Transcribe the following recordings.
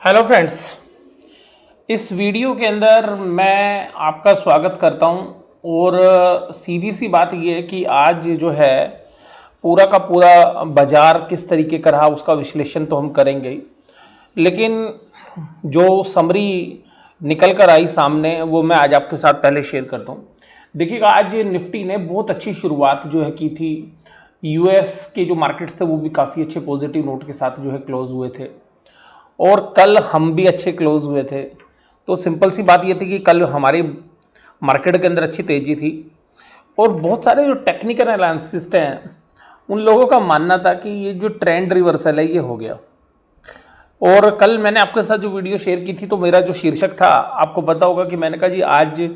Hello friends. इस video के अंदर मैं आपका स्वागत करता हूं और सीधी सी बात यह है कि आज जो है पूरा का पूरा बाजार किस तरीके का रहा उसका विश्लेषण तो हम करेंगे ही, लेकिन जो समरी निकल कर आई सामने वो मैं आज आपके साथ पहले शेयर करता हूं। देखिएगा, आज निफ्टी ने बहुत अच्छी शुरुआत जो है की थी। यूएस के जो मार्केट्स थे वो भी काफ़ी अच्छे पॉजिटिव नोट के साथ जो है क्लोज हुए थे और कल हम भी अच्छे क्लोज हुए थे। तो सिंपल सी बात ये थी कि कल हमारी मार्केट के अंदर अच्छी तेजी थी और बहुत सारे जो टेक्निकल एनालिसिस्ट हैं उन लोगों का मानना था कि ये जो ट्रेंड रिवर्सल है ये हो गया। और कल मैंने आपके साथ जो वीडियो शेयर की थी तो मेरा जो शीर्षक था आपको पता होगा कि मैंने कहा जी आज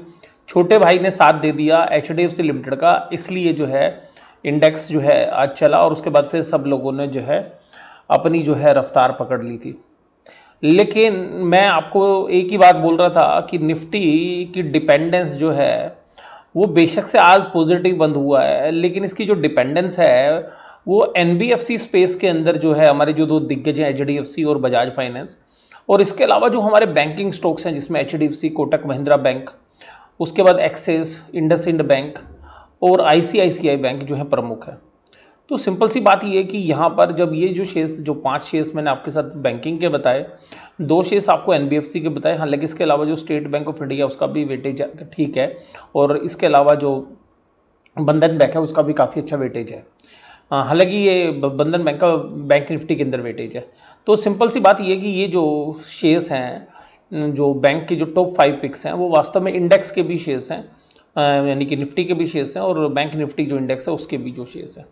छोटे भाई ने साथ दे दिया एचडीएफसी लिमिटेड का, इसलिए जो है इंडेक्स जो है आज चला और उसके बाद फिर सब लोगों ने जो है अपनी जो है रफ्तार पकड़ ली थी। लेकिन मैं आपको एक ही बात बोल रहा था कि निफ्टी की डिपेंडेंस जो है वो बेशक से आज पॉजिटिव बंद हुआ है, लेकिन इसकी जो डिपेंडेंस है वो एनबीएफसी स्पेस के अंदर जो है हमारे जो दो दिग्गज हैं एचडीएफसी और बजाज फाइनेंस, और इसके अलावा जो हमारे बैंकिंग स्टॉक्स हैं जिसमें एचडीएफसी, कोटक महिंद्रा बैंक, उसके बाद एक्सिस, इंडसइंड बैंक और आईसीआईसीआई बैंक जो है प्रमुख है। तो सिंपल सी बात ये है कि यहाँ पर जब ये जो शेयर्स, जो 5 शेयर्स मैंने आपके साथ बैंकिंग के बताए, 2 शेयर्स आपको एनबीएफसी के बताए, हालांकि इसके अलावा जो स्टेट बैंक ऑफ इंडिया उसका भी वेटेज ठीक है और इसके अलावा जो बंधन बैंक है उसका भी काफ़ी अच्छा वेटेज है। हालांकि ये बंधन बैंक का बैंक निफ्टी के अंदर वेटेज है। तो सिंपल सी बात ये है कि ये जो शेयर्स हैं, जो बैंक के जो टॉप 5 पिक्स हैं वो वास्तव में इंडेक्स के भी शेयर्स हैं, यानी कि निफ्टी के भी शेयर्स हैं और बैंक निफ्टी जो इंडेक्स है उसके भी जो शेयर्स हैं।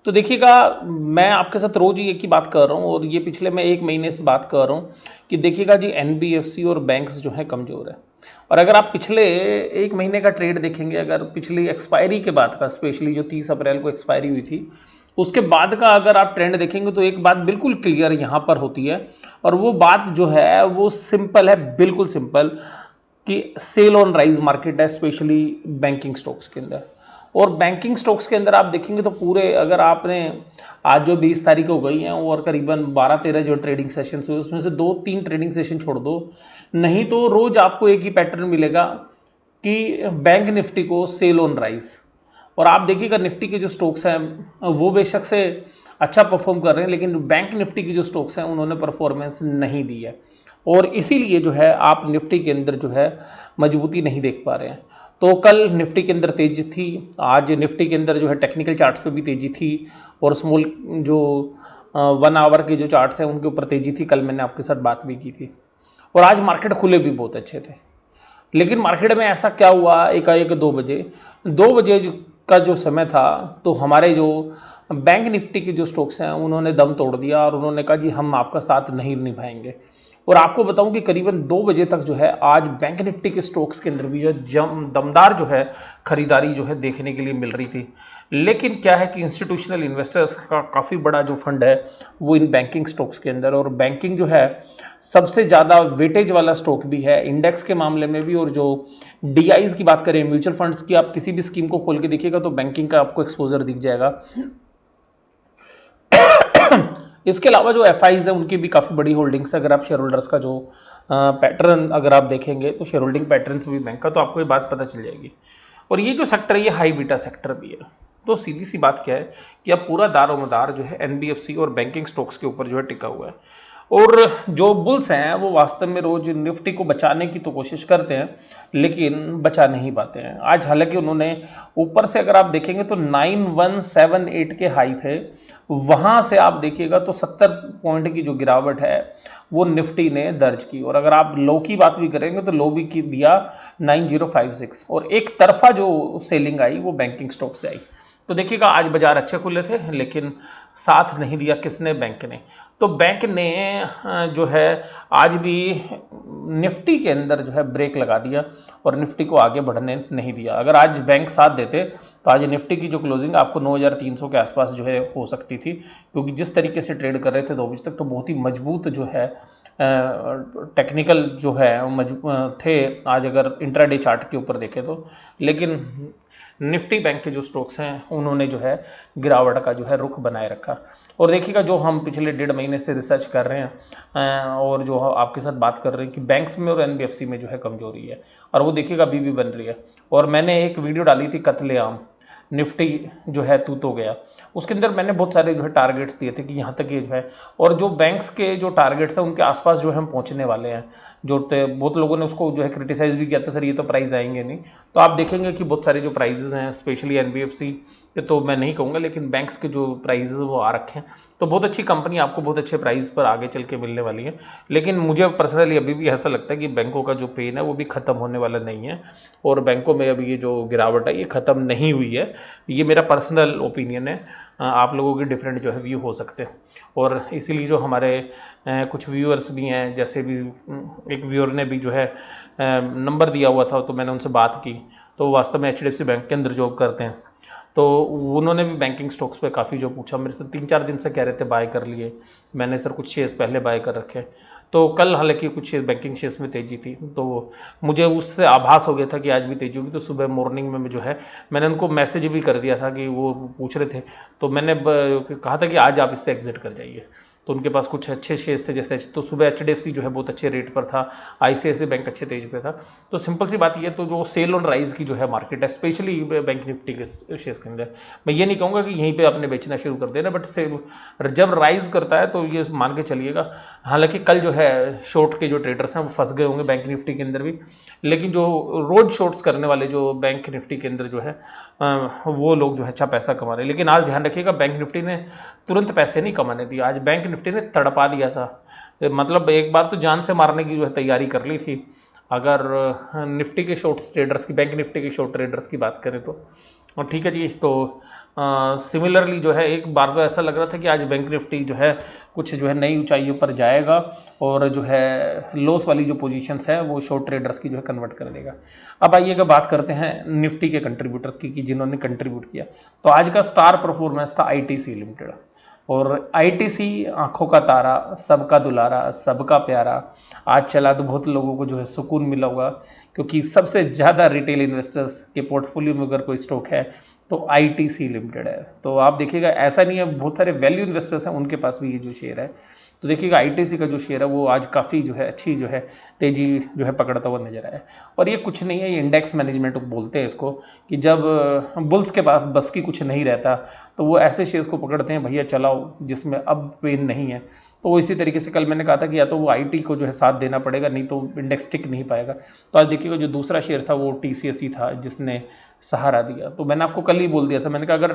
तो देखिएगा, मैं आपके साथ रोज ही एक ही बात कर रहा हूँ और ये पिछले मैं 1 महीने से बात कर रहा हूँ कि देखिएगा जी एनबीएफसी और बैंक्स जो है कमज़ोर है। और अगर आप पिछले 1 महीने का ट्रेड देखेंगे, अगर पिछली एक्सपायरी के बाद का, स्पेशली जो 30 अप्रैल को एक्सपायरी हुई थी उसके बाद का अगर आप ट्रेंड देखेंगे तो एक बात बिल्कुल क्लियर यहाँ पर होती है और वो बात जो है वो सिंपल है, बिल्कुल सिंपल, कि सेल ऑन राइज मार्केट है स्पेशली बैंकिंग स्टॉक्स के अंदर। और बैंकिंग स्टॉक्स के अंदर आप देखेंगे तो पूरे, अगर आपने आज जो 20 तारीख हो गई हैं और करीबन 12-13 जो ट्रेडिंग सेशन हुए उसमें से 2-3 ट्रेडिंग सेशन छोड़ दो, नहीं तो रोज आपको एक ही पैटर्न मिलेगा कि बैंक निफ्टी को सेल ऑन राइज। और आप देखिएगा निफ्टी के जो स्टॉक्स हैं वो बेशक से अच्छा परफॉर्म कर रहे हैं, लेकिन बैंक निफ्टी की जो स्टॉक्स हैं उन्होंने परफॉर्मेंस नहीं दी है और इसीलिए जो है आप निफ्टी के अंदर जो है मजबूती नहीं देख पा रहे हैं। तो कल निफ्टी के अंदर तेजी थी, आज निफ्टी के अंदर जो है टेक्निकल चार्ट्स पे भी तेजी थी और स्मॉल जो 1 आवर के जो चार्ट्स हैं उनके ऊपर तेजी थी। कल मैंने आपके साथ बात भी की थी और आज मार्केट खुले भी बहुत अच्छे थे। लेकिन मार्केट में ऐसा क्या हुआ, एकाएक 2 बजे का जो समय था तो हमारे जो बैंक निफ्टी के जो स्टॉक्स हैं उन्होंने दम तोड़ दिया और उन्होंने कहा जी हम आपका साथ नहीं निभाएंगे। और आपको बताऊं कि करीबन 2 बजे तक जो है आज बैंक निफ्टी के स्टॉक्स के अंदर भी जो दमदार जो है खरीदारी जो है देखने के लिए मिल रही थी। लेकिन क्या है कि इंस्टीट्यूशनल इन्वेस्टर्स का काफ़ी बड़ा जो फंड है वो इन बैंकिंग स्टॉक्स के अंदर, और बैंकिंग जो है सबसे ज़्यादा वेटेज वाला स्टॉक भी है इंडेक्स के मामले में भी। और जो डीआईज की बात करें, म्यूचुअल फंड्स की, आप किसी भी स्कीम को खोल के देखिएगा तो बैंकिंग का आपको एक्सपोजर दिख जाएगा। इसके अलावा जो एफ है उनकी भी काफ़ी बड़ी होल्डिंग्स है। अगर आप शेयर होल्डर्स का जो पैटर्न अगर आप देखेंगे तो शेयर होल्डिंग पैटर्न भी बैंक का, तो आपको ये बात पता चल जाएगी। और ये जो सेक्टर है ये हाई बीटा सेक्टर भी है। तो सीधी सी बात क्या है कि अब पूरा दारोमदार जो है एनबीएफसी और बैंकिंग स्टॉक्स के ऊपर जो है टिका हुआ है। और जो बुल्स हैं वो वास्तव में रोज निफ्टी को बचाने की तो कोशिश करते हैं लेकिन बचा नहीं पाते हैं। आज हालांकि उन्होंने ऊपर से अगर आप देखेंगे तो 9178 के हाई थे, वहां से आप देखिएगा तो 70 पॉइंट की जो गिरावट है वो निफ्टी ने दर्ज की। और अगर आप लो की बात भी करेंगे तो लो भी की दिया 9056, और एक तरफा जो सेलिंग आई वो बैंकिंग स्टॉक से आई। तो देखिएगा आज बाजार अच्छे खुले थे लेकिन साथ नहीं दिया किसने, बैंक ने। तो बैंक ने जो है आज भी निफ्टी के अंदर जो है ब्रेक लगा दिया और निफ्टी को आगे बढ़ने नहीं दिया। अगर आज बैंक साथ देते तो आज निफ्टी की जो क्लोजिंग आपको 9300 के आसपास जो है हो सकती थी, क्योंकि जिस तरीके से ट्रेड कर रहे थे 2 बजे तक तो बहुत ही मजबूत जो है टेक्निकल जो है थे आज अगर इंट्राडे चार्ट के ऊपर देखें तो। लेकिन निफ्टी बैंक के जो स्टॉक्स हैं उन्होंने जो है गिरावट का जो है रुख बनाए रखा। और देखिएगा जो हम पिछले 1.5 महीने से रिसर्च कर रहे हैं और जो आपके साथ बात कर रहे हैं कि बैंक्स में और एनबीएफसी में जो है कमजोरी है, और वो देखिएगा अभी भी बन रही है। और मैंने एक वीडियो डाली थी कत्लेआम, निफ्टी जो है तू तो गया, उसके अंदर मैंने बहुत सारे जो है टारगेट्स दिए थे कि यहाँ तक ये जो है, और जो बैंक्स के जो टारगेट्स हैं उनके आसपास जो है हम पहुँचने वाले हैं। जो बहुत लोगों ने उसको जो है क्रिटिसाइज भी किया था, सर ये तो प्राइस आएंगे नहीं। तो आप देखेंगे कि बहुत सारे जो प्राइजेज हैं स्पेशली एनबीएफसी के, तो मैं नहीं कहूँगा, लेकिन बैंक्स के जो प्राइजेज वो आ रखे हैं, तो बहुत अच्छी कंपनी आपको बहुत अच्छे प्राइस पर आगे चल के मिलने वाली है। लेकिन मुझे पर्सनली अभी भी ऐसा लगता है कि बैंकों का जो पेन है वो भी ख़त्म होने वाला नहीं है, और बैंकों में अभी ये जो गिरावट है ये ख़त्म नहीं हुई है। ये मेरा पर्सनल ओपिनियन है, आप लोगों के डिफरेंट जो है व्यू हो सकते हैं। और इसीलिए जो हमारे कुछ व्यूअर्स भी हैं, जैसे भी एक व्यूअर ने भी जो है नंबर दिया हुआ था, तो मैंने उनसे बात की, तो वास्तव में एचडीएफसी बैंक के अंदर जॉब करते हैं। तो उन्होंने भी बैंकिंग स्टॉक्स पे काफ़ी जो पूछा, मेरे से 3-4 दिन से कह रहे थे बाय कर लिए। मैंने सर कुछ शेयर्स पहले बाय कर रखे। तो कल हालांकि कुछ शेयर बैंकिंग शेयर्स में तेज़ी थी, तो मुझे उससे आभास हो गया था कि आज भी तेज़ी होगी। तो सुबह मॉर्निंग में जो है मैंने उनको मैसेज भी कर दिया था कि वो पूछ रहे थे, तो मैंने कहा था कि आज आप इससे एग्जिट कर जाइए। तो उनके पास कुछ अच्छे शेयर्स थे, जैसे तो सुबह एचडीएफसी जो है बहुत अच्छे रेट पर था, आईसीआईसीआई बैंक अच्छे तेज पे था। तो सिंपल सी बात ये, तो जो सेल ऑन राइज की जो है मार्केट है, स्पेशली बैंक निफ्टी के शेयर्स के अंदर, मैं ये नहीं कहूँगा कि यहीं पे आपने बेचना शुरू कर देना, बट जब राइज करता है तो ये मान के चलिएगा। हालांकि कल जो है शॉर्ट के जो ट्रेडर्स हैं वो फंस गए होंगे बैंक निफ्टी के अंदर भी, लेकिन जो रोज शॉर्ट्स करने वाले जो बैंक निफ्टी के अंदर जो है वो लोग जो है अच्छा पैसा कमा रहे हैं। लेकिन आज ध्यान रखिएगा, बैंक निफ्टी ने तुरंत पैसे नहीं कमाने दिए, आज बैंक निफ्टी ने तड़पा दिया था। मतलब एक बार तो जान से मारने की जो है तैयारी कर ली थी, अगर निफ्टी के शॉर्ट ट्रेडर्स की, बैंक निफ्टी के शॉर्ट ट्रेडर्स की बात करें तो। और ठीक है जी, तो सिमिलरली जो है एक बार तो ऐसा लग रहा था कि आज बैंक निफ्टी जो है कुछ जो है नई ऊंचाइयों पर जाएगा, और जो है लॉस वाली जो पोजीशंस है वो शॉर्ट ट्रेडर्स की जो है कन्वर्ट कर देगा। अब आइएगा बात करते हैं निफ्टी के कंट्रीब्यूटर्स की, कि जिन्होंने कंट्रीब्यूट किया। तो आज का स्टार परफॉर्मेंस था आईटीसी लिमिटेड, और आईटीसी आंखों का तारा, सबका दुलारा, सबका प्यारा। आज चला तो बहुत लोगों को जो है सुकून मिला होगा, क्योंकि सबसे ज़्यादा रिटेल इन्वेस्टर्स के पोर्टफोलियो में अगर कोई स्टॉक है तो आईटीसी लिमिटेड है। तो आप देखिएगा ऐसा नहीं है, बहुत सारे वैल्यू इन्वेस्टर्स हैं उनके पास भी ये जो शेयर है। तो देखिएगा आईटीसी का जो शेयर है वो आज काफ़ी जो है अच्छी जो है तेजी जो है पकड़ता हुआ नजर आया। और ये कुछ नहीं है, ये इंडेक्स मैनेजमेंट बोलते हैं इसको, कि जब बुल्स के पास बस की कुछ नहीं रहता तो वो ऐसे शेयर्स को पकड़ते हैं, भैया चलाओ जिसमें अब पेन नहीं है। तो वो इसी तरीके से कल मैंने कहा था कि या तो वो आईटी को जो है साथ देना पड़ेगा, नहीं तो इंडेक्स टिक नहीं पाएगा। तो आज देखिएगा जो दूसरा शेयर था वो टीसीएस ही था जिसने सहारा दिया। तो मैंने आपको कल ही बोल दिया था, मैंने कहा अगर,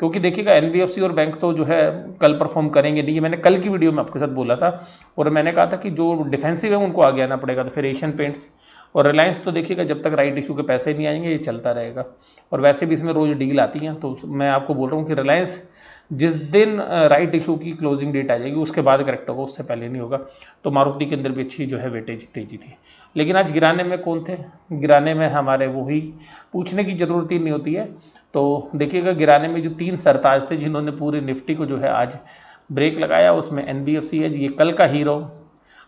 क्योंकि देखिएगा एनबीएफसी और बैंक तो जो है कल परफॉर्म करेंगे नहीं, ये मैंने कल की वीडियो में आपके साथ बोला था। और मैंने कहा था कि जो डिफेंसिव है उनको आगे आना पड़ेगा, तो फिर एशियन पेंट्स और रिलायंस तो देखिएगा जब तक राइट इशू के पैसे नहीं आएंगे ये चलता रहेगा। और वैसे भी इसमें रोज डील आती हैं, तो मैं आपको बोल रहा हूँ कि रिलायंस जिस दिन राइट इशू की क्लोजिंग डेट आ जाएगी उसके बाद करेक्ट होगा, उससे पहले नहीं होगा। तो मारुति के अंदर भी अच्छी जो है वेटेज तेजी थी। लेकिन आज गिराने में कौन थे? गिराने में हमारे वही, पूछने की जरूरत ही नहीं होती है। तो देखिएगा गिराने में जो 3 सरताज थे जिन्होंने पूरी निफ्टी को जो है आज ब्रेक लगाया, उसमें एनबीएफसी है, ये कल का हीरो,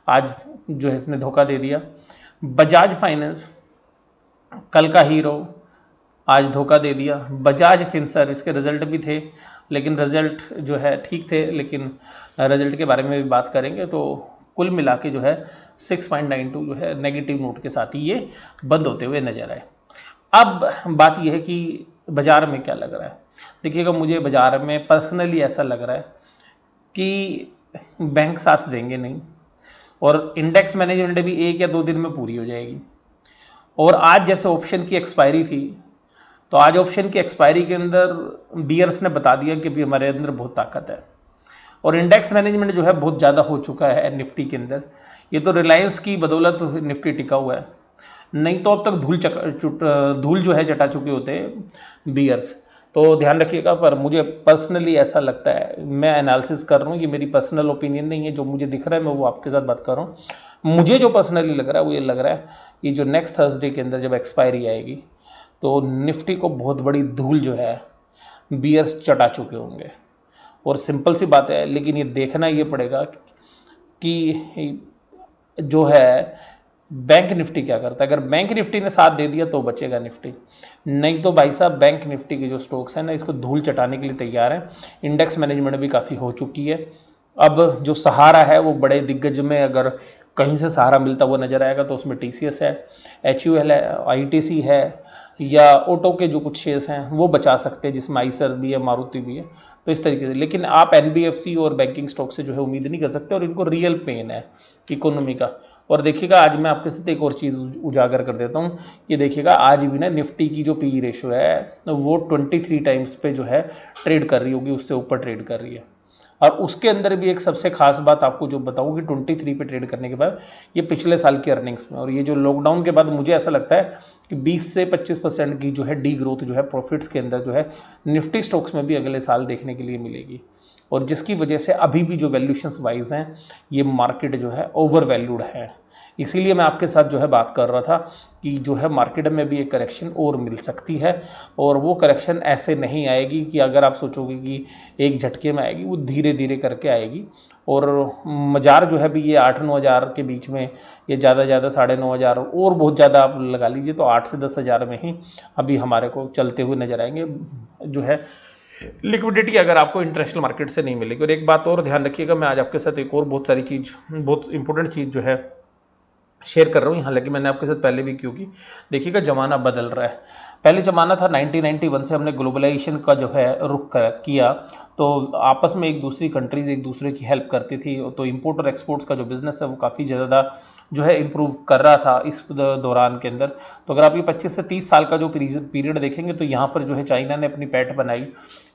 आज जो है इसने धोखा दे दिया। बजाज फाइनेंस कल का हीरो, आज धोखा दे दिया। बजाज फिनसर, इसके रिजल्ट भी थे लेकिन रिजल्ट जो है ठीक थे, लेकिन रिजल्ट के बारे में भी बात करेंगे। तो कुल मिला के जो है 6.92 जो है नेगेटिव नोट के साथ ही ये बंद होते हुए नजर आए। अब बात यह है कि बाजार में क्या लग रहा है। देखिएगा मुझे बाजार में पर्सनली ऐसा लग रहा है कि बैंक साथ देंगे नहीं, और इंडेक्स मैनेजमेंट भी 1 या 2 दिन में पूरी हो जाएगी। और आज जैसे ऑप्शन की एक्सपायरी थी, तो आज ऑप्शन की एक्सपायरी के अंदर बियर्स ने बता दिया कि अभी हमारे अंदर बहुत ताकत है, और इंडेक्स मैनेजमेंट जो है बहुत ज़्यादा हो चुका है निफ्टी के अंदर। ये तो रिलायंस की बदौलत निफ्टी टिका हुआ है, नहीं तो अब तक धूल जो है चटा चुके होते हैं बियर्स। तो ध्यान रखिएगा। पर मुझे पर्सनली ऐसा लगता है, मैं एनालिसिस कर रहा हूँ, ये मेरी पर्सनल ओपिनियन नहीं है, जो मुझे दिख रहा है मैं वो आपके साथ बात कर रहा हूँ। मुझे जो पर्सनली लग रहा है वो ये लग रहा है कि जो नेक्स्ट थर्सडे के अंदर जब एक्सपायरी आएगी तो निफ्टी को बहुत बड़ी धूल जो है बियर्स चटा चुके होंगे। और सिंपल सी बात है, लेकिन ये देखना ये पड़ेगा कि जो है बैंक निफ्टी क्या करता है? अगर बैंक निफ्टी ने साथ दे दिया तो बचेगा निफ्टी, नहीं तो भाई साहब बैंक निफ्टी के जो स्टॉक्स हैं ना, इसको धूल चटाने के लिए तैयार है। इंडेक्स मैनेजमेंट भी काफ़ी हो चुकी है। अब जो सहारा है वो बड़े दिग्गज में अगर कहीं से सहारा मिलता हुआ नजर आएगा तो उसमें टीसीएस है, एचयूएल है, आईटीसी है, या ऑटो के जो कुछ शेयर्स हैं वो बचा सकते हैं, जिसमें आइसर भी है, मारुति भी है। तो इस तरीके से, लेकिन आप एनबीएफसी और बैंकिंग स्टॉक से जो है उम्मीद नहीं कर सकते, और इनको रियल पेन है इकोनॉमी का। और देखिएगा आज मैं आपके साथ एक और चीज़ उजागर कर देता हूँ, ये देखिएगा आज भी ना निफ्टी की जो पी रेशो है वो 23 टाइम्स पे जो है ट्रेड कर रही होगी, उससे ऊपर ट्रेड कर रही है। और उसके अंदर भी एक सबसे खास बात आपको जो बताऊँ कि 23 पे ट्रेड करने के बाद ये पिछले साल की अर्निंग्स में, और ये जो लॉकडाउन के बाद मुझे ऐसा लगता है कि 20 से 25% की जो है डी ग्रोथ जो है प्रॉफिट्स के अंदर जो है निफ्टी स्टॉक्स में भी अगले साल देखने के लिए मिलेगी, और जिसकी वजह से अभी भी जो वैल्यूएशंस वाइज हैं ये मार्केट जो है ओवर वैल्यूड है। इसीलिए मैं आपके साथ जो है बात कर रहा था कि जो है मार्केट में भी एक करेक्शन और मिल सकती है, और वो करेक्शन ऐसे नहीं आएगी कि अगर आप सोचोगे कि एक झटके में आएगी, वो धीरे धीरे करके आएगी। और मजार जो है भी ये 8-9 हज़ार के बीच में, ये ज़्यादा ज़्यादा 9,500 और बहुत ज़्यादा आप लगा लीजिए तो 8 से 10 हज़ार में ही अभी हमारे को चलते हुए नजर आएंगे जो है। लिक्विडिटी अगर आपको इंटरनेशनल मार्केट से नहीं मिलेगी। और एक बात और ध्यान रखिएगा, मैं आज आपके साथ एक और बहुत सारी चीज़, बहुत इंपॉर्टेंट चीज़ जो है शेयर कर रहा हूँ, हालांकि मैंने आपके साथ पहले भी क्योंकि देखिएगा ज़माना बदल रहा है। पहले ज़माना था 1991 से हमने ग्लोबलाइजेशन का जो है रुख किया, तो आपस में एक दूसरी कंट्रीज़ एक दूसरे की हेल्प करती थी, तो इंपोर्ट और एक्सपोर्ट्स का जो बिज़नेस है वो काफ़ी ज़्यादा जो है इम्प्रूव कर रहा था इस दौरान के अंदर। तो अगर आप ये 25 से 30 साल का जो पीरियड देखेंगे तो यहाँ पर जो है चाइना ने अपनी पैठ बनाई,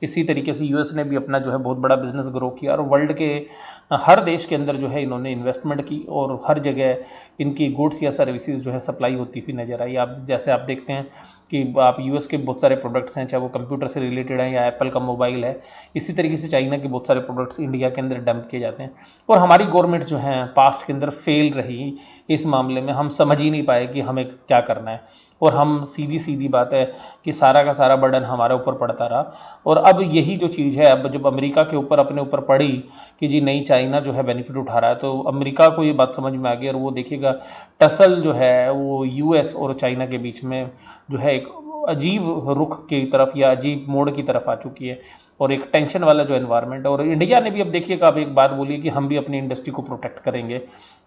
इसी तरीके से यूएस ने भी अपना जो है बहुत बड़ा बिजनेस ग्रो किया, और वर्ल्ड के हर देश के अंदर जो है इन्होंने इन्वेस्टमेंट की, और हर जगह इनकी गुड्स या सर्विसेज जो है सप्लाई होती हुई नजर आई। आप जैसे आप देखते हैं कि आप यूएस के बहुत सारे प्रोडक्ट्स हैं, चाहे वो कंप्यूटर से रिलेटेड है या एप्पल का मोबाइल है, इसी तरीके से चाइना के बहुत सारे प्रोडक्ट्स इंडिया के अंदर डंप किए जाते हैं। और हमारी गवर्नमेंट जो है पास्ट के अंदर फेल रही इस मामले में, हम समझ ही नहीं पाए कि हमें क्या करना है, और हम सीधी सीधी बात है कि सारा का सारा बर्डन हमारे ऊपर पड़ता रहा। और अब यही जो चीज़ है, अब जब अमेरिका के ऊपर अपने ऊपर पड़ी कि जी नहीं चाइना जो है बेनिफिट उठा रहा है, तो अमेरिका को ये बात समझ में आ गई, और वो देखिएगा टसल जो है वो यूएस और चाइना के बीच में जो है एक अजीब रुख की तरफ या अजीब मोड़ की तरफ आ चुकी है, और एक टेंशन वाला जो एनवायरनमेंट है। और इंडिया ने भी अब देखिएगा, अब एक बात बोली कि हम भी अपनी इंडस्ट्री को प्रोटेक्ट करेंगे,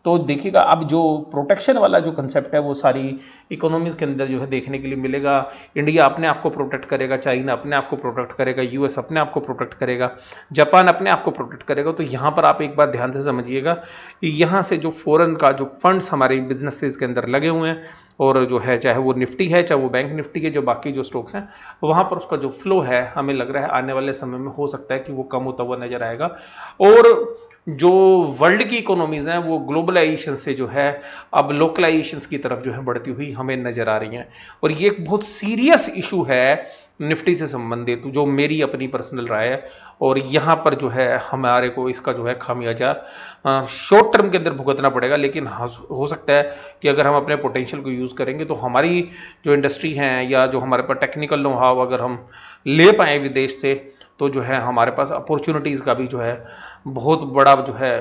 तो देखिएगा अब जो प्रोटेक्शन वाला जो कंसेप्ट है वो सारी इकोनॉमीज के अंदर जो है देखने के लिए मिलेगा। इंडिया अपने आप को प्रोटेक्ट करेगा, चाइना अपने आप को प्रोटेक्ट करेगा, यूएस अपने आप को प्रोटेक्ट करेगा, जापान अपने आप को प्रोटेक्ट करेगा। तो यहाँ पर आप एक बात ध्यान से समझिएगा कि यहाँ से जो फॉरेन का जो फंड्स हमारे बिजनेसेस के अंदर लगे हुए हैं, और जो है चाहे वो निफ्टी है चाहे वो बैंक निफ्टी के जो बाकी जो स्टॉक्स हैं, वहाँ पर उसका जो फ्लो है हमें लग रहा है आने वाले समय में हो सकता है कि वो कम होता हुआ नजर आएगा। और जो वर्ल्ड की इकोनॉमीज हैं वो ग्लोबलाइजेशन से जो है अब लोकलाइजेशन की तरफ जो है बढ़ती हुई हमें नजर आ रही हैं, और ये एक बहुत सीरियस इशू है निफ्टी से संबंधित, जो मेरी अपनी पर्सनल राय है। और यहाँ पर जो है हमारे को इसका जो है खामियाजा शॉर्ट टर्म के अंदर भुगतना पड़ेगा, लेकिन हो सकता है कि अगर हम अपने पोटेंशियल को यूज़ करेंगे तो हमारी जो इंडस्ट्री है या जो हमारे पास टेक्निकल नो हाउ अगर हम ले पाए विदेश से, तो जो है हमारे पास अपॉर्चुनिटीज़ का भी जो है बहुत बड़ा जो है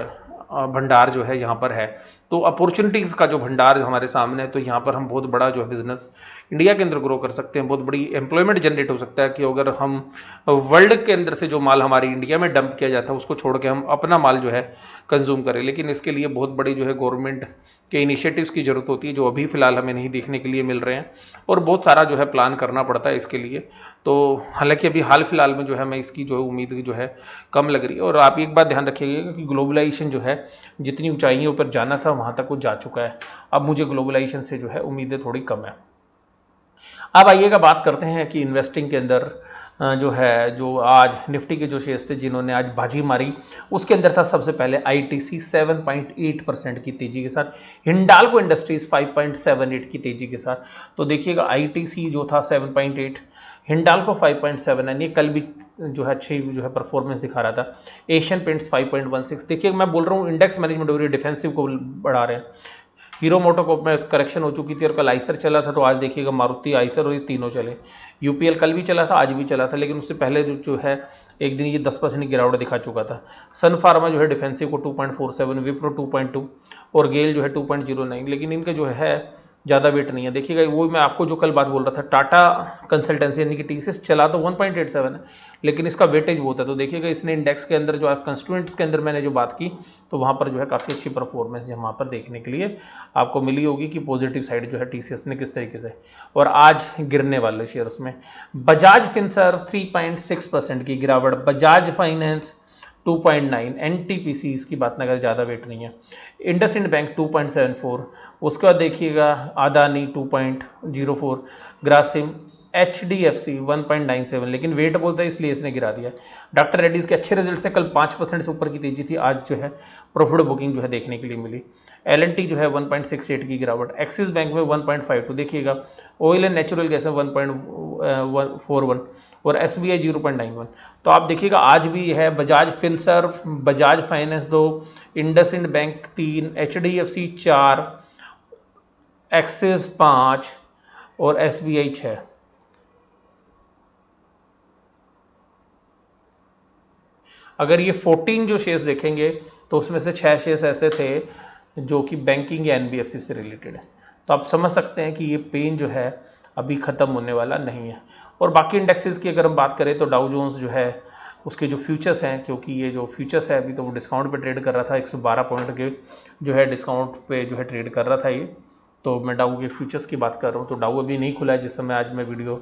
भंडार जो है यहाँ पर है। तो अपॉर्चुनिटीज़ का जो भंडार हमारे सामने है, तो यहाँ पर हम बहुत बड़ा जो है बिजनेस इंडिया के अंदर ग्रो कर सकते हैं, बहुत बड़ी एम्प्लॉयमेंट जनरेट हो सकता है कि अगर हम वर्ल्ड के अंदर से जो माल हमारी इंडिया में डंप किया जाता है उसको छोड़ के हम अपना माल जो है कंज्यूम करें। लेकिन इसके लिए बहुत बड़ी जो है गवर्नमेंट के इनिशिएटिव्स की जरूरत होती है, जो अभी फिलहाल हमें नहीं देखने के लिए मिल रहे हैं, और बहुत सारा जो है प्लान करना पड़ता है इसके लिए। तो हालांकि अभी हाल फिलहाल में जो है मैं इसकी जो है उम्मीद जो है कम लग रही है। और आप एक बात ध्यान रखिएगा कि ग्लोबलाइजेशन जो है जितनी ऊंचाइयों पर जाना था वहां तक वो जा चुका है, अब मुझे ग्लोबलाइजेशन से जो है उम्मीदें थोड़ी कम है। अब आइएगा बात करते हैं कि इन्वेस्टिंग के अंदर जो है, जो आज निफ्टी के जो शेयर्स थे जिन्होंने आज बाजी मारी, उसके अंदर था सबसे पहले आईटीसी 7.8% की तेजी के साथ, हिंडाल्को इंडस्ट्रीज 5.78 की तेजी के साथ। तो देखिएगा आईटीसी जो था 7.8, हिंडाल्को 5.7, ये कल भी जो है अच्छी जो है परफॉर्मेंस दिखा रहा था। Asian paints 5.16। देखिए मैं बोल रहा हूँ इंडेक्स मैनेजमेंट और डिफेंसिव को बढ़ा रहे हैं। हीरो मोटो में करेक्शन हो चुकी थी और कल आइसर चला था, तो आज देखिएगा मारुति, आइसर और ये तीनों चले। यूपीएल कल भी चला था, आज भी चला था, लेकिन उससे पहले जो है एक दिन ये 10% गिरावट दिखा चुका था। सन फार्मा जो है डिफेंसिव को 2.47, विप्रो 2.2 और गेल जो है 2.09, लेकिन इनका जो है ज़्यादा वेट नहीं है। देखिएगा वो मैं आपको जो कल बात बोल रहा था, टाटा कंसल्टेंसी यानी कि टीसीएस चला तो 1.87 है, लेकिन इसका वेटेज बहुत है। तो देखिएगा इसने इंडेक्स के अंदर जो कंस्टिट्यूएंट्स के अंदर मैंने जो बात की, तो वहाँ पर जो है काफ़ी अच्छी परफॉर्मेंस वहाँ पर देखने के लिए आपको मिली होगी कि पॉजिटिव साइड जो है टीसीएस ने किस तरीके से। और आज गिरने वाले शेयर्स में बजाज फिनसर्व 3.6% की गिरावट, बजाज फाइनेंस 2.9, एनटीपीसी इसकी बात ना करें, ज़्यादा वेट नहीं है, इंडसइंड बैंक 2.74, उसके बाद देखिएगा अदानी 2.04, ग्रासिम, एचडीएफसी 1.97, लेकिन वेट बोलता है इसलिए इसने गिरा दिया। डॉक्टर रेड्डीज के अच्छे रिजल्ट थे, कल 5% से ऊपर की तेजी थी, आज जो है प्रॉफिट बुकिंग जो है देखने के लिए मिली। एलएनटी जो है 1.68 की गिरावट, एक्सिस बैंक में 1.52, देखिएगा ऑयल एंड नेचुरल गैस में 1.41 और एसबीआई 0.91। तो आप देखिएगा आज भी है Bajaj Finserv, Bajaj finance 2, IndusInd bank 3, HDFC 4, axis 5 और एसबीआई 6। अगर ये 14 जो शेयर्स देखेंगे तो उसमें से 6 शेयर्स ऐसे थे जो कि बैंकिंग या एनबीएफसी से रिलेटेड है। तो आप समझ सकते हैं कि ये पेन जो है अभी ख़त्म होने वाला नहीं है। और बाकी इंडेक्सेस की अगर हम बात करें तो डाउ जोन्स जो है उसके जो फ्यूचर्स हैं, क्योंकि ये जो फ्यूचर्स है अभी तो वो डिस्काउंट पे ट्रेड कर रहा था, 112 पॉइंट के जो है डिस्काउंट पे जो है ट्रेड कर रहा था ये। तो मैं डाउ के फ्यूचर्स की बात कर रहा हूँ, तो डाउ अभी नहीं खुला है जिस समय आज मैं वीडियो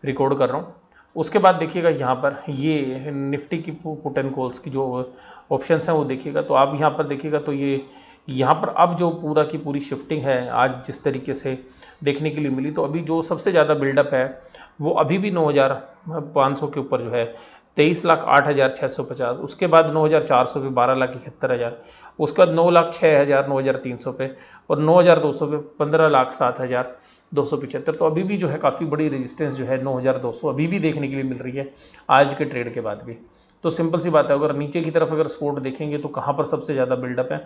रिकॉर्ड कर रहा हूँ। उसके बाद देखिएगा यहाँ पर ये निफ्टी की पुट एंड कॉल्स की जो ऑप्शंस हैं वो देखिएगा, तो आप यहाँ पर देखिएगा तो ये यहाँ पर अब जो पूरा की पूरी शिफ्टिंग है आज जिस तरीके से देखने के लिए मिली, तो अभी जो सबसे ज़्यादा बिल्डअप है वो अभी भी 9,500 के ऊपर जो है 23,08,650, उसके बाद 9,400 पे 12,71,000, उसके बाद 9,06,000 9,300 पे और 9,200 पे 15,07,275। तो अभी भी जो है काफ़ी बड़ी रेजिस्टेंस जो है 9,200 अभी भी देखने के लिए मिल रही है आज के ट्रेड के बाद भी। तो सिंपल सी बात है, अगर नीचे की तरफ अगर सपोर्ट देखेंगे तो कहाँ पर सबसे ज़्यादा बिल्डअप है,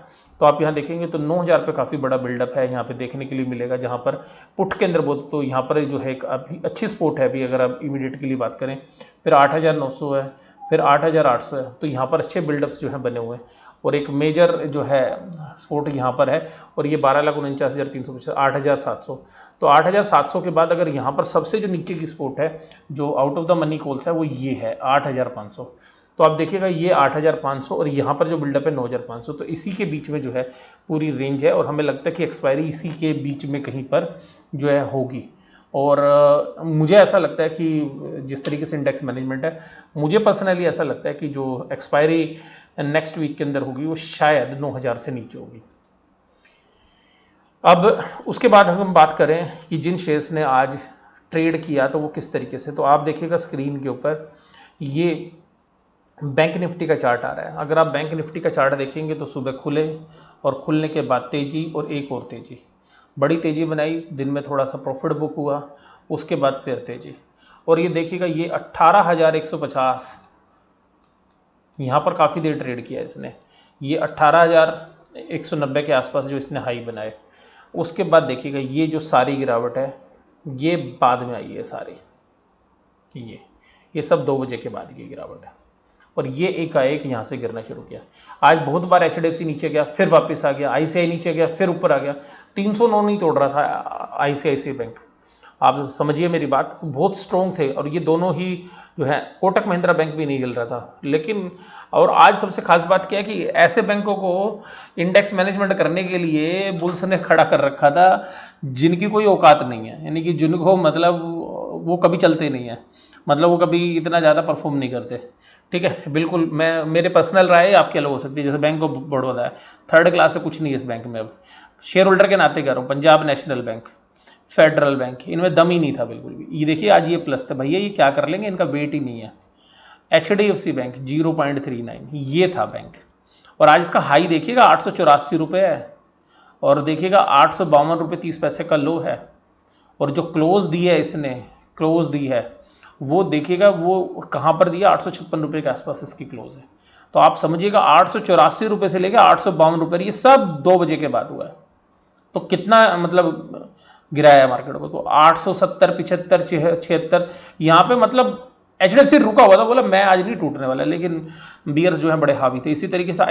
तो आप यहाँ देखेंगे तो 9,000 पे काफ़ी बड़ा बिल्डअप है यहाँ पे देखने के लिए मिलेगा, जहाँ पर पुट के अंदर बोलते तो यहाँ पर जो है एक अभी अच्छी सपोर्ट है अभी अगर आप इमीडिएट के लिए बात करें। फिर 8,900 है, फिर 8,800 है, तो यहाँ पर अच्छे बिल्डअप्स जो है बने हुए हैं और एक मेजर जो है सपोर्ट यहाँ पर है और ये 12,49,350, 8,700। तो 8,700 के बाद अगर यहाँ पर सबसे जो नीचे की सपोर्ट है जो out of the money calls है वो ये है 8,500। तो आप देखिएगा ये 8,500 और यहाँ पर जो बिल्डअप है 9,500, तो इसी के बीच में जो है पूरी रेंज है और हमें लगता है कि एक्सपायरी इसी के बीच में कहीं पर जो है होगी। और मुझे ऐसा लगता है कि जिस तरीके से इंडेक्स मैनेजमेंट है, मुझे पर्सनली ऐसा लगता है कि जो एक्सपायरी नेक्स्ट वीक के अंदर होगी वो शायद 9,000 से नीचे होगी। अब उसके बाद हम बात करें कि जिन शेयर्स ने आज ट्रेड किया तो वो किस तरीके से, तो आप देखिएगा स्क्रीन के ऊपर ये बैंक निफ्टी का चार्ट आ रहा है। अगर आप बैंक निफ्टी का चार्ट देखेंगे तो सुबह खुले और खुलने के बाद तेजी और एक और तेजी, बड़ी तेजी बनाई, दिन में थोड़ा सा प्रॉफिट बुक हुआ, उसके बाद फिर तेजी। और ये देखिएगा ये 18,150 यहाँ पर काफ़ी देर ट्रेड किया इसने, ये 18,190 के आसपास जो इसने हाई बनाए। उसके बाद देखिएगा ये जो सारी गिरावट है ये बाद में आई है सारी, ये सब 2 बजे के बाद की गिरावट है और ये एकाएक यहाँ से गिरना शुरू किया। आज बहुत बार एचडीएफसी नीचे गया, फिर वापस आ गया, आईसीआई नीचे गया, फिर ऊपर आ गया, 309 नहीं तोड़ रहा था आईसीआईसीआई बैंक। आप समझिए मेरी बात, बहुत स्ट्रॉन्ग थे और ये दोनों ही जो है, कोटक महिंद्रा बैंक भी नहीं हिल रहा था। लेकिन और आज सबसे खास बात क्या है कि ऐसे बैंकों को इंडेक्स मैनेजमेंट करने के लिए बुल्स ने खड़ा कर रखा था जिनकी कोई औकात नहीं है, यानी कि जिनको मतलब वो कभी चलते नहीं है, मतलब वो कभी इतना ज़्यादा परफॉर्म नहीं करते। ठीक है, बिल्कुल मैं मेरे पर्सनल राय आपकी अलग हो सकती है, जैसे बैंक ऑफ बड़ौदा है, थर्ड क्लास से कुछ नहीं है इस बैंक में। अब शेयर होल्डर के नाते कह रहा हूँ, Punjab national bank, federal bank, इनमें दम ही नहीं था बिल्कुल भी। ये देखिए आज ये प्लस था, भैया ये क्या कर लेंगे, इनका वेट ही नहीं है। एचडीएफसी बैंक 0.39 ये था बैंक और आज इसका हाई देखिएगा 884 रुपये है और देखिएगा 852 रुपये 30 पैसे का लो है और जो क्लोज दी है इसने, क्लोज दी है वो देखिएगा वो कहाँ पर दिया, 856 रुपये के आसपास इसकी क्लोज है। तो आप समझिएगा 884 रुपये से लेकर 852 रुपये ये सब 2 बजे के बाद हुआ है, तो कितना मतलब गिराया मार्केट को, तो 870, 75, 76 यहाँ पे मतलब एचडीएफसी रुका हुआ था, बोला मैं आज नहीं टूटने वाला, लेकिन बियर्स जो है बड़े हावी थे। इसी तरीके से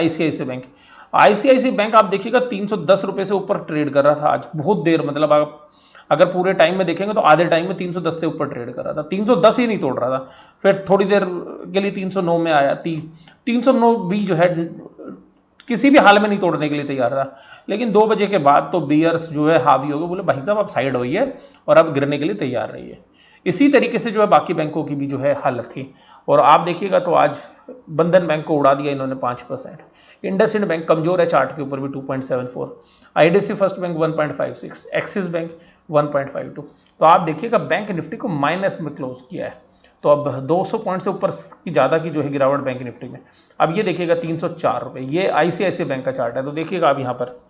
आईसीआईसी बैंक आप देखिएगा 310 रुपए से ऊपर ट्रेड कर रहा था आज बहुत देर, मतलब आप अगर पूरे टाइम में देखेंगे तो आधे टाइम में 310 से ऊपर ट्रेड कर रहा था, 310 ही नहीं तोड़ रहा था। फिर थोड़ी देर के लिए 309 में आया, 309 भी जो है किसी भी हाल में नहीं तोड़ने के लिए तैयार था, लेकिन 2 बजे के बाद तो बियर्स जो है हावी हो गए, बोले भाई साहब आप साइड होइए और अब गिरने के लिए तैयार रहिए। इसी तरीके से जो है बाकी बैंकों की भी जो है हालत थी। और आप देखिएगा तो आज बंधन बैंक को उड़ा दिया इन्होंने 5%, इंडसइंड बैंक कमजोर है चार्ट के ऊपर भी 2.74, IDFC first bank 1.56, axis bank 1.52। तो आप देखिएगा बैंक निफ्टी को माइनस में क्लोज किया है, तो अब 200 पॉइंट से ऊपर की ज़्यादा की जो है गिरावट बैंक निफ्टी में। अब ये देखिएगा 304 रुपये, ये आईसीआईसीआई बैंक का चार्ट है, तो देखिएगा अब यहाँ पर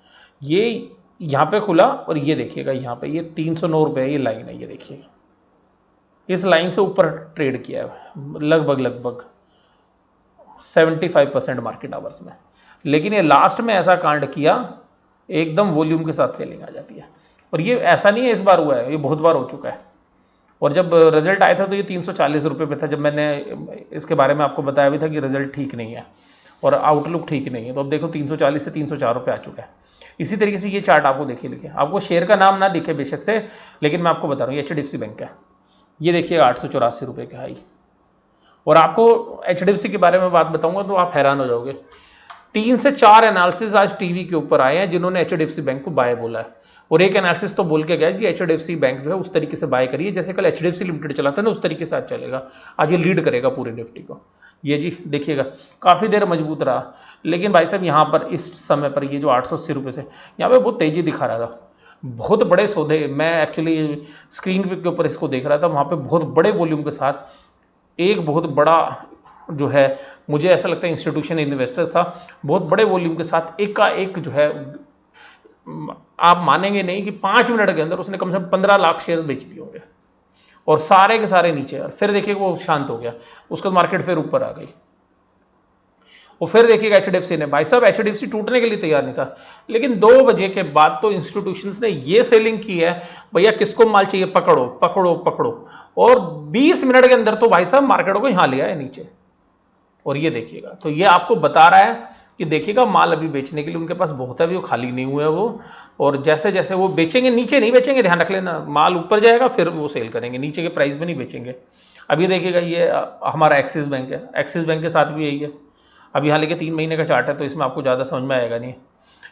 ये यहाँ पे खुला और ये देखिएगा यहाँ पे ये 309 रुपये ये लाइन है, ये देखिएगा इस लाइन से ऊपर ट्रेड किया है लगभग 75% मार्केट आवर्स में, लेकिन ये लास्ट में ऐसा कांड किया एकदम वॉल्यूम के साथ सेलिंग आ जाती है। और ये ऐसा नहीं है इस बार हुआ है, ये बहुत बार हो चुका है। और जब रिजल्ट आया था तो ये 340 रुपये पे था, जब मैंने इसके बारे में आपको बताया भी था कि रिजल्ट ठीक नहीं है और आउटलुक ठीक नहीं है, तो अब देखो 340 से 304 रुपये आ चुका है। इसी तरीके से ये चार्ट आपको देखिए, लिखे आपको शेयर का नाम ना दिखे बेशक से, लेकिन मैं आपको बता रहा हूँ एचडीएफसी बैंक है, ये देखिए 884 रुपये का हाई। और आपको एचडीएफसी के बारे में बात बताऊंगा तो आप हैरान हो जाओगे, 3 से 4 एनालिसिस आज टीवी के ऊपर आए हैं जिन्होंने एचडीएफसी बैंक को बाय बोला है, और एक एनालिसिस तो बोल के गया कि एचडीएफसी बैंक जो है उस तरीके से बाय करिए जैसे कल एचडीएफसी लिमिटेड चला था ना, उस तरीके से आज चलेगा, आज ये लीड करेगा पूरे निफ्टी को। ये जी देखिएगा काफ़ी देर मजबूत रहा, लेकिन भाई साहब यहाँ पर इस समय पर ये जो 880 रुपये से यहाँ पे बहुत तेजी दिखा रहा था, बहुत बड़े सौदे, मैं एक्चुअली स्क्रीन के ऊपर इसको देख रहा था, वहाँ पे बहुत बड़े वॉल्यूम के साथ एक बहुत बड़ा जो है, मुझे ऐसा लगता है इंस्टीट्यूशन इन्वेस्टर्स था, बहुत बड़े वॉल्यूम के साथ एक का एक जो है, आप मानेंगे नहीं कि 5 मिनट के अंदर उसने कम से कम 15 लाख शेयर बेच दिए होंगे, और सारे के सारे नीचे। और फिर देखिए वो शांत हो गया, उसका मार्केट फिर ऊपर आ गई। और फिर देखिएगा एचडीएफसी ने, भाई साहब एचडीएफसी टूटने के लिए तैयार नहीं था, लेकिन 2 बजे के बाद तो इंस्टीट्यूशंस ने ये सेलिंग की है, भैया किसको माल चाहिए पकड़ो पकड़ो पकड़ो, और 20 मिनट के अंदर तो भाई साहब मार्केट को यहां ले आए नीचे। और ये देखिएगा, तो ये आपको बता रहा है कि देखिएगा माल अभी बेचने के लिए उनके पास बहुत है, अभी वो खाली नहीं हुए वो, और जैसे जैसे वो बेचेंगे, नीचे नहीं बेचेंगे, ध्यान रख लेना, माल ऊपर जाएगा फिर वो सेल करेंगे, नीचे के प्राइस में नहीं बेचेंगे। अभी देखिएगा ये हमारा एक्सिस बैंक है, एक्सिस बैंक के साथ भी यही है। अब यहाँ लेके 3 महीने का चार्ट है, तो इसमें आपको ज़्यादा समझ में आएगा नहीं।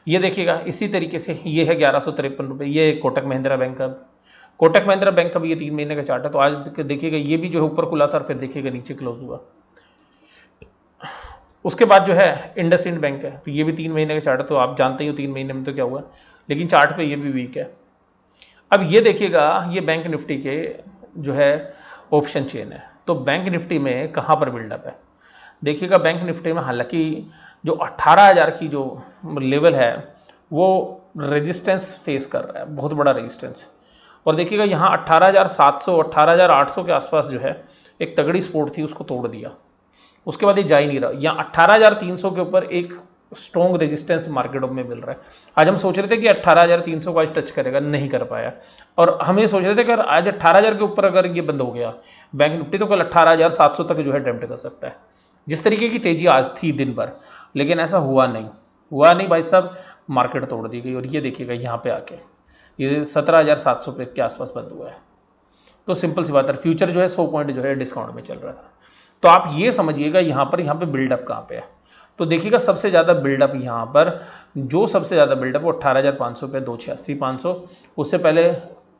ये देखिएगा इसी तरीके से ये है 1153 रुपये, ये कोटक महिंद्रा बैंक का, कोटक महिंद्रा बैंक का भी ये 3 महीने का चार्ट है, तो आज देखिएगा ये भी जो है ऊपर खुला था और फिर देखिएगा नीचे क्लोज हुआ। उसके बाद जो है इंडसइंड बैंक है, तो ये भी 3 महीने का चार्ट है, तो आप जानते ही हो 3 महीने में तो क्या हुआ, लेकिन चार्ट पे ये भी वीक है। अब ये देखिएगा ये बैंक निफ्टी के जो है ऑप्शन चेन है, तो बैंक निफ्टी में कहाँ पर बिल्डअप है, देखिएगा बैंक निफ्टी में हालांकि जो 18,000 की जो लेवल है वो रेजिस्टेंस फेस कर रहा है, बहुत बड़ा रेजिस्टेंस। और देखिएगा यहाँ 18,700 18,800 के आसपास जो है एक तगड़ी सपोर्ट थी, उसको तोड़ दिया, उसके बाद ये जा ही नहीं रहा। यहाँ 18,300 के ऊपर एक स्ट्रॉन्ग रेजिस्टेंस मार्केट में मिल रहा है। आज हम सोच रहे थे कि 18,300 को आज टच करेगा, नहीं कर पाया, और हम ये सोच रहे थे कि आज 18,000 के ऊपर अगर ये बंद हो गया बैंक निफ्टी तो कल 18,700 तक जो है अटेम्प्ट कर सकता है, जिस तरीके की तेजी आज थी दिन भर, लेकिन ऐसा हुआ नहीं भाई साहब, मार्केट तोड़ दी गई। और ये देखिएगा यहाँ पे आके ये 17,700 पे के आसपास बंद हुआ है, तो सिंपल सी बात है, फ्यूचर जो है 100 पॉइंट जो है डिस्काउंट में चल रहा था। तो आप ये समझिएगा यहाँ पे बिल्डअप कहाँ पे है, तो देखिएगा सबसे ज़्यादा बिल्डअप यहाँ पर, जो सबसे ज़्यादा बिल्डअप वो 18,500 पे, 286,500, उससे पहले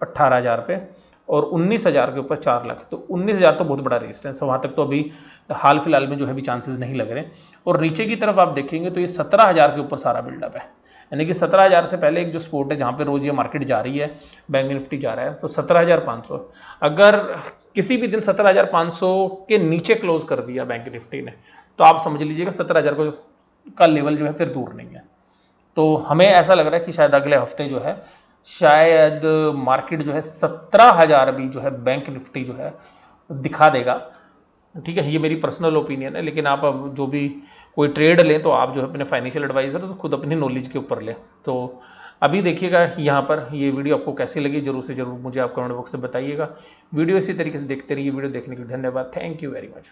18,000 पे, और 19,000 के ऊपर 4 लाख, तो 19,000 तो बहुत बड़ा रेजिस्टेंस है, वहाँ तक तो अभी हाल फिलहाल में जो है भी चांसेस नहीं लग रहे। और नीचे की तरफ आप देखेंगे तो ये 17,000 के ऊपर सारा बिल्डअप है, यानी कि 17,000 से पहले एक जो सपोर्ट है जहाँ पे रोज ये मार्केट जा रही है, बैंक निफ्टी जा रहा है, तो 17,500, अगर किसी भी दिन 17,500 के नीचे क्लोज कर दिया बैंक निफ्टी ने, तो आप समझ लीजिएगा 17,000 का लेवल जो है फिर दूर नहीं है। तो हमें ऐसा लग रहा है कि शायद अगले हफ्ते जो है शायद मार्केट जो है 17,000 भी जो है बैंक निफ्टी जो है दिखा देगा। ठीक है, ये मेरी पर्सनल ओपिनियन है, लेकिन आप अब जो भी कोई ट्रेड लें तो आप जो है अपने फाइनेंशियल एडवाइजर तो खुद अपनी नॉलेज के ऊपर लें। तो अभी देखिएगा यहाँ पर ये वीडियो आपको कैसी लगी, जरूर से जरूर मुझे आप कमेंट बॉक्स में बताइएगा। वीडियो इसी तरीके से देखते रहिए। वीडियो देखने के लिए धन्यवाद। Thank you very much.